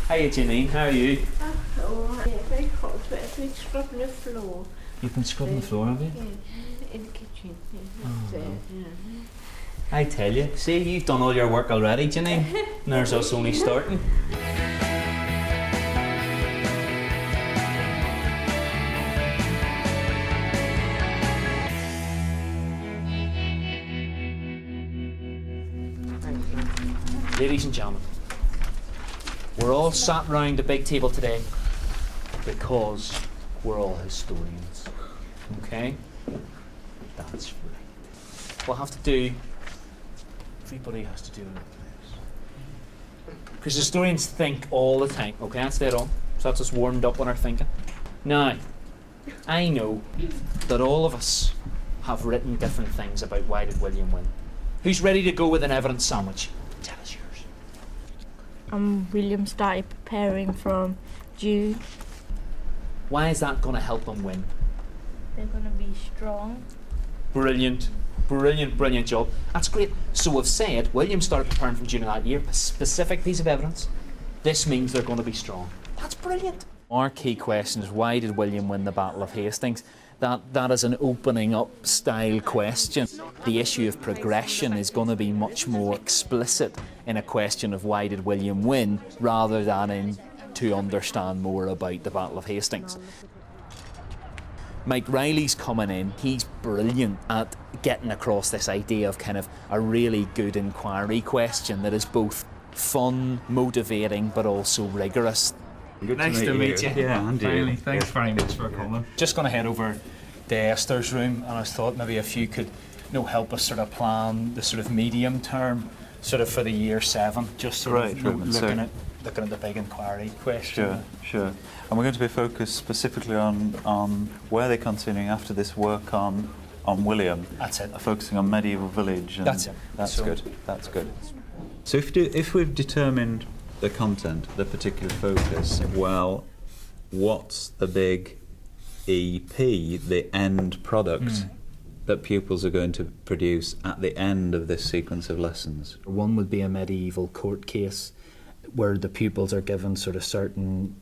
Hiya Janine, how are you? Oh, yeah, very hot, but I've been scrubbing the floor. You've been scrubbing the floor, have you? Yeah, in the kitchen. Yeah, Oh, there, no. yeah. I tell you, see, you've done all your work already, Janine. And there's us only starting. Ladies and gentlemen, we're all sat round the big table today because we're all historians. Okay? That's right. We'll have to do. Everybody has to do it. Because historians think all the time. Okay, that's dead on. So that's us warmed up on our thinking. Now, I know that all of us have written different things about why did William win. Who's ready to go with an evidence sandwich? Tell us yours. William started preparing from June. Why is that going to help him win? They're going to be strong. Brilliant. Brilliant job. That's great. So we've said William started preparing from June of that year. Specific piece of evidence. This means they're going to be strong. That's brilliant. Our key question is why did William win the Battle of Hastings? That is an opening up style question. The issue of progression is going to be much more explicit in a question of why did William win rather than in to understand more about the Battle of Hastings. Mike Riley's coming in, he's brilliant at getting across this idea of kind of a really good inquiry question that is both fun, motivating, but also rigorous. Nice to meet you. Yeah, and finally. Thanks very much for coming. Just going to head over to Esther's room, and I thought maybe if you could help us sort of plan the sort of medium term sort of for the year 7, just sort of looking at the big inquiry question. Sure. And we're going to be focused specifically on where they're continuing after this work on William. That's it. Focusing on medieval village. And That's it. That's good. So if we've determined the content, the particular focus, well, what's the big EP, the end product that pupils are going to produce at the end of this sequence of lessons? One would be a medieval court case where the pupils are given sort of certain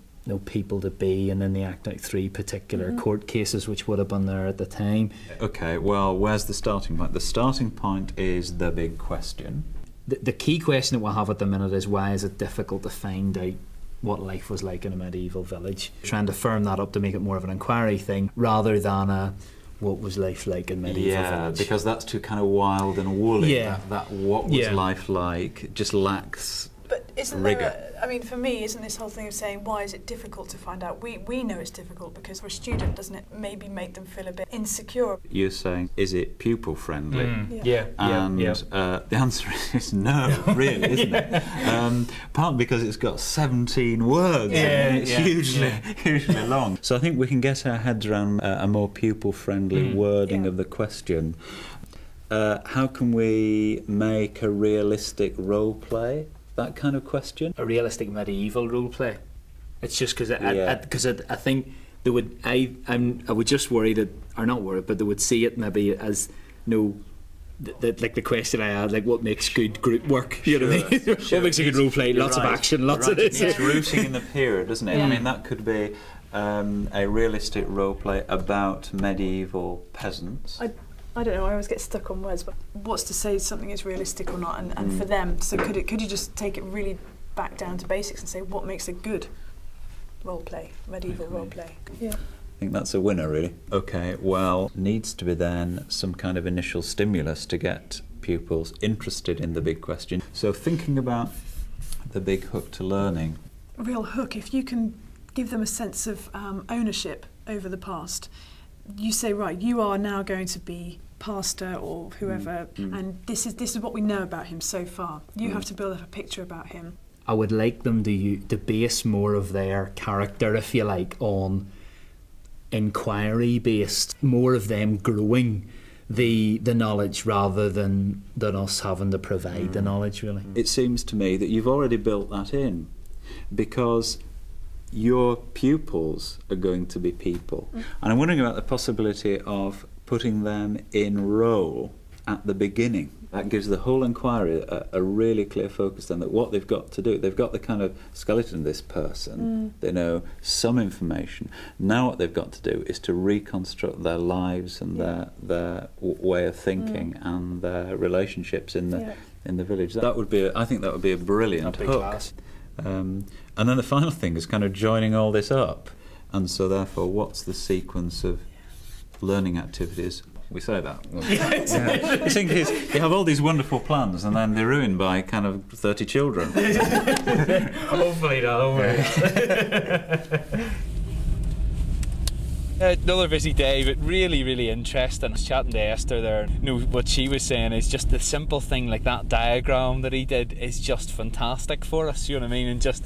people to be, and then they act out 3 particular court cases which would have been there at the time. Okay, well, where's the starting point? The starting point is the big question. The key question that we'll have at the minute is why is it difficult to find out what life was like in a medieval village? Trying to firm that up to make it more of an inquiry thing rather than what was life like in medieval village. Yeah, because that's too kind of wild and woolly. Yeah. That what was life like just lacks But isn't rigor. there I mean, for me, isn't this whole thing of saying why is it difficult to find out? We know it's difficult because for a student, doesn't it maybe make them feel a bit insecure? You're saying, is it pupil friendly? And the answer is no, really, isn't it? Partly because it's got 17 words and it's hugely long. So I think we can get our heads around a more pupil friendly wording of the question. How can we make a realistic role play? That kind of question. A realistic medieval role play. It's just because I think they would. I would just worry that, or not worry, but they would see it maybe as like the question I had, like what makes good group work? You know what I mean? What makes a good role play? Lots of action, lots of this. It's rooting in the period, doesn't it? I mean, that could be a realistic role play about medieval peasants. I don't know, I always get stuck on words, but what's to say something is realistic or not, and for them, so could you just take it really back down to basics and say what makes a good role play, medieval role play? Yeah. I think that's a winner, really. Okay, well, needs to be then some kind of initial stimulus to get pupils interested in the big question. So thinking about the big hook to learning. A real hook, if you can give them a sense of ownership over the past. You say, right, you are now going to be pastor or whoever, and this is what we know about him so far. You have to build up a picture about him. I would like them to base more of their character, if you like, on inquiry based, more of them growing the knowledge rather than us having to provide the knowledge, really. It seems to me that you've already built that in, because your pupils are going to be people. And I'm wondering about the possibility of putting them in role at the beginning. That gives the whole inquiry a really clear focus then that what they've got to do, they've got the kind of skeleton of this person, they know some information. Now what they've got to do is to reconstruct their lives and their way of thinking and their relationships in the village. That would be, I think that would be a brilliant hook. And then the final thing is kind of joining all this up. And so therefore, what's the sequence of learning activities? We say that. The thing is, you have all these wonderful plans and then they're ruined by kind of 30 children. Hopefully not. Another busy day, but really, really interesting. I was chatting to Esther there. What she was saying is just the simple thing like that diagram that he did is just fantastic for us, you know what I mean? And just,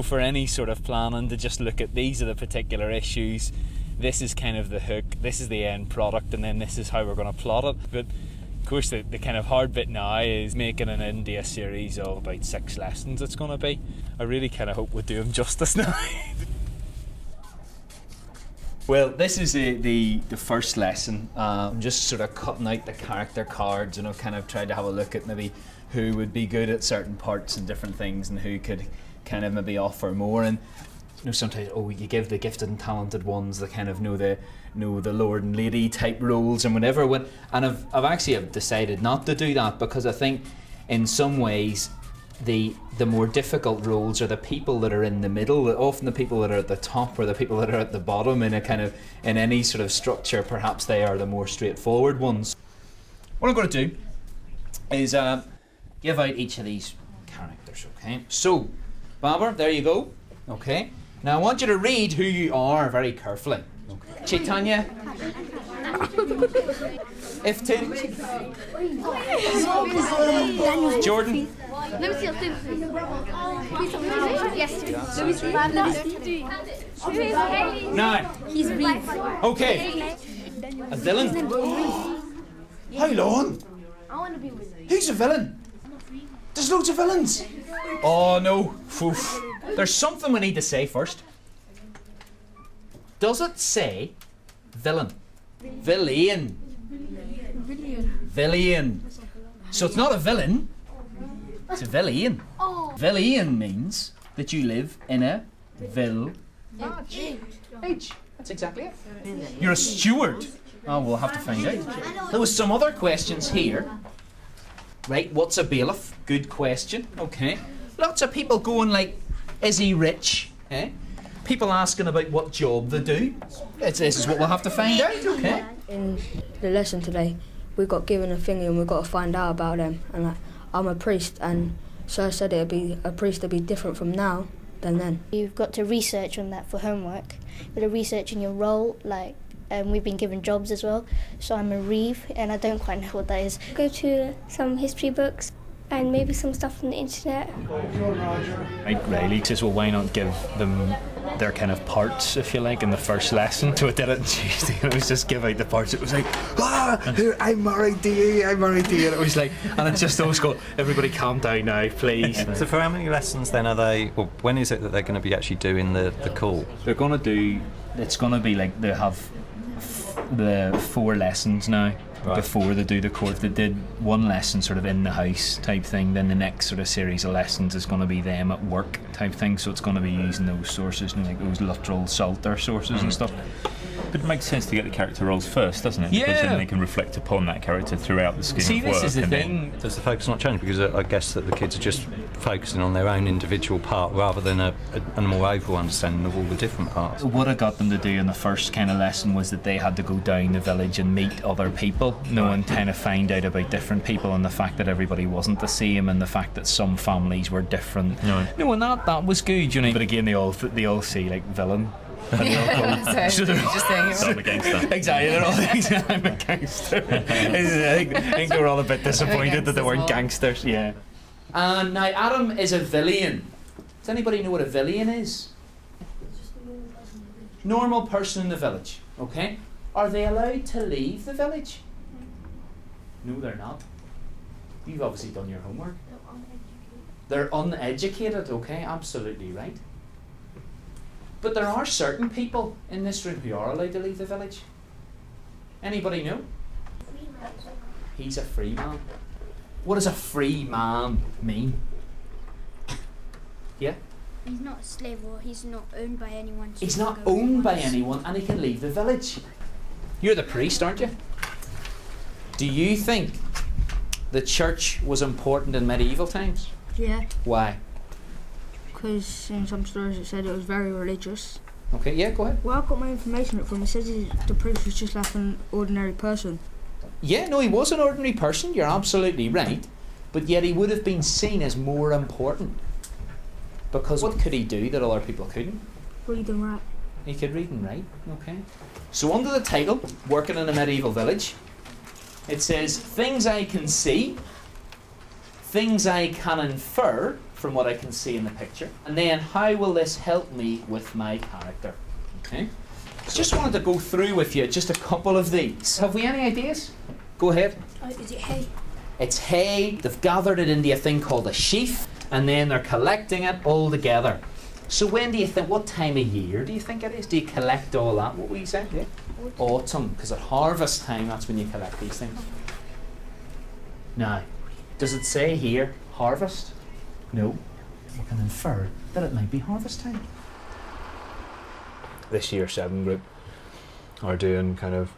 for any sort of planning to just look at these are the particular issues. This is kind of the hook, this is the end product, and then this is how we're going to plot it. But of course the kind of hard bit now is making an India series of about 6 lessons it's going to be. I really kind of hope we do them justice now. Well, this is the first lesson. I'm just sort of cutting out the character cards, and I've kind of tried to have a look at maybe who would be good at certain parts and different things and who could kind of maybe offer more. And sometimes you give the gifted and talented ones the kind of know the lord and lady type roles and whatever. And I've actually decided not to do that, because I think in some ways the more difficult roles are the people that are in the middle. Often the people that are at the top or the people that are at the bottom in any sort of structure. Perhaps they are the more straightforward ones. What I'm going to do is give out each of these characters. Okay. So, Babar, there you go. Okay. Now I want you to read who you are very carefully. Okay. Chaitanya. Iftin. Jordan. Now. He's Reeve. Okay. A villain. How long? I want to be with you. Who's a villain? There's loads of villains. Oh no. Oof. There's something we need to say first. Does it say villain? Villain. Villain. So it's not a villain, it's a villain. Oh. Villain means that you live in a village. That's exactly it. You're a steward. Oh, we'll have to find out. There was some other questions here. Right, what's a bailiff? Good question. Okay. Lots of people going like, is he rich? Eh? People asking about what job they do. This is what we'll have to find out. Okay. In the lesson today, we got given a thingy and we got to find out about them. And I'm a priest, and Sir said a priest would be different from now than then. You've got to research on that for homework. You've got to research in your role, we've been given jobs as well. So I'm a Reeve, and I don't quite know what that is. Go to some history books and maybe some stuff on the internet. Mike Riley says, well, why not give them their kind of parts, if you like, in the first lesson? So it did it on Tuesday, and it was just give out the parts. It was like, here, I'm married to you, I'm married to you. And it was like, and it just always go, everybody calm down now, please. So for how many lessons then are they, well, when is it that they're going to be actually doing the call? They're going to do, it's going to be like, they have the 4 lessons now. Right. Before they do the course, they did 1 lesson sort of in the house type thing, then the next sort of series of lessons is going to be them at work type thing, so it's going to be using those sources, like those literal Psalter sources and stuff. But it makes sense to get the character roles first, doesn't it? Yeah. Because then they can reflect upon that character throughout the scheme of work. See, this is the thing. Does the focus not change? Because I guess that the kids are just focusing on their own individual part rather than a more overall understanding of all the different parts. What I got them to do in the first kind of lesson was that they had to go down the village and meet other people, and kind of find out about different people, and the fact that everybody wasn't the same, and the fact that some families were different. And that was good, But again, they all see like villain. So they're just saying I'm a gangster. Exactly, they're all thinking I'm a gangster. I think they were all a bit disappointed that they weren't gangsters. Yeah. And now Adam is a villain. Does anybody know what a villain is? Normal person in the village. Okay. Are they allowed to leave the village? No, they're not. You've obviously done your homework. They're uneducated. Okay, absolutely right. But there are certain people in this room who are allowed to leave the village. Anybody know? He's a free man. What does a free man mean? Yeah? He's not a slave, or he's not owned by anyone. So He's not owned by anyone, and he can leave the village. You're the priest, aren't you? Do you think the church was important in medieval times? Yeah. Why? Because in some stories it said it was very religious. Okay, yeah, go ahead. Well, I got my information from. It says the priest was just like an ordinary person. Yeah, no, he was an ordinary person, you're absolutely right. But yet he would have been seen as more important. Because what could he do that other people couldn't? Read and write. He could read and write, okay. So under the title, Working in a Medieval Village, it says, things I can see, things I can infer from what I can see in the picture, and then how will this help me with my character? Okay. Just wanted to go through with you just a couple of these. Have we any ideas? Go ahead. Is it hay? It's hay. They've gathered it into a thing called a sheaf, and then they're collecting it all together. So when do you think, what time of year do you think it is? Do you collect all that? What were you saying? Yeah. Autumn, because at harvest time, that's when you collect these things. Now, does it say here, harvest? No. We can infer that it might be harvest time. This year 7 group are doing kind of,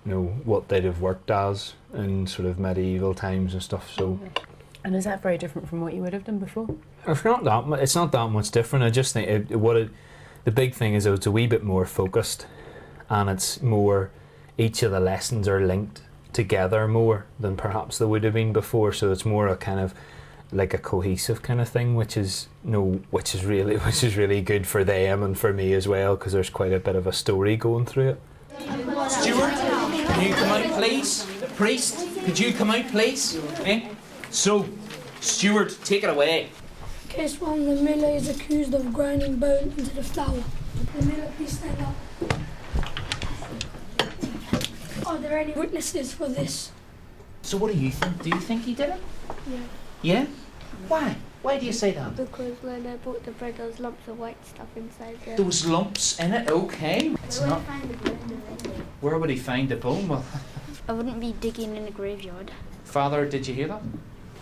you know, what they'd have worked as in sort of medieval times and stuff. So. And is that very different from what you would have done before? It's not that much different. I just think the big thing is that it's a wee bit more focused, and it's more, each of the lessons are linked together more than perhaps they would have been before. So it's more a kind of like a cohesive kind of thing, which is really good for them and for me as well, because there's quite a bit of a story going through it. Stuart, can you come out, please? The priest, could you come out, please? Okay. So, Stuart, take it away. Case 1, the miller is accused of grinding bone into the flour. The miller, please stand up. Are there any witnesses for this? So what do you think? Do you think he did it? Yeah. Yeah? Why? Why do you say that? Because when I bought the bread, there was lumps of white stuff inside there. There was lumps in it, okay. It's not. Where would he find the bone? Well, I wouldn't be digging in a graveyard. Father, did you hear that?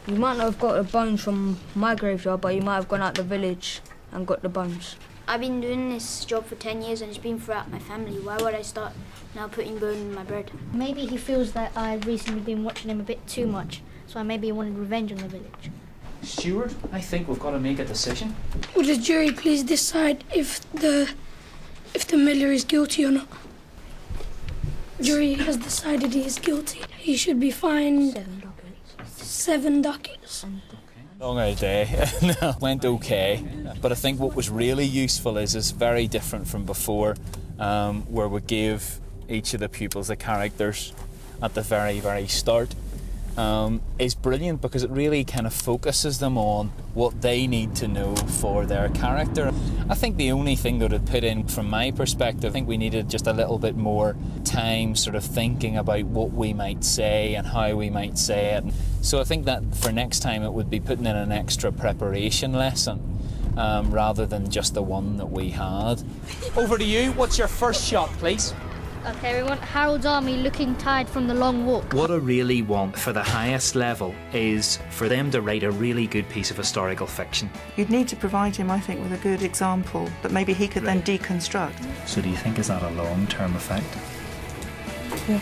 You might not have got the bones from my graveyard, but you might have gone out the village and got the bones. I've been doing this job for 10 years and it's been throughout my family. Why would I start now putting bone in my bread? Maybe he feels that I've recently been watching him a bit too much, so maybe he wanted revenge on the village. Stuart, I think we've got to make a decision. Would the jury please decide if the miller is guilty or not? The jury has decided he is guilty. He should be fined 7 ducats. Long old day. No, went okay, but I think what was really useful is very different from before, where we gave each of the pupils the characters at the very, very start. Is brilliant because it really kind of focuses them on what they need to know for their character. I think the only thing that I'd put in from my perspective, I think we needed just a little bit more time sort of thinking about what we might say and how we might say it. So I think that for next time it would be putting in an extra preparation lesson rather than just the one that we had. Over to you. What's your first shot, please? Okay, we want Harold's army looking tired from the long walk. What I really want for the highest level is for them to write a really good piece of historical fiction. You'd need to provide him, I think, with a good example that maybe he could then deconstruct. So do you think is that a long-term effect? Yeah.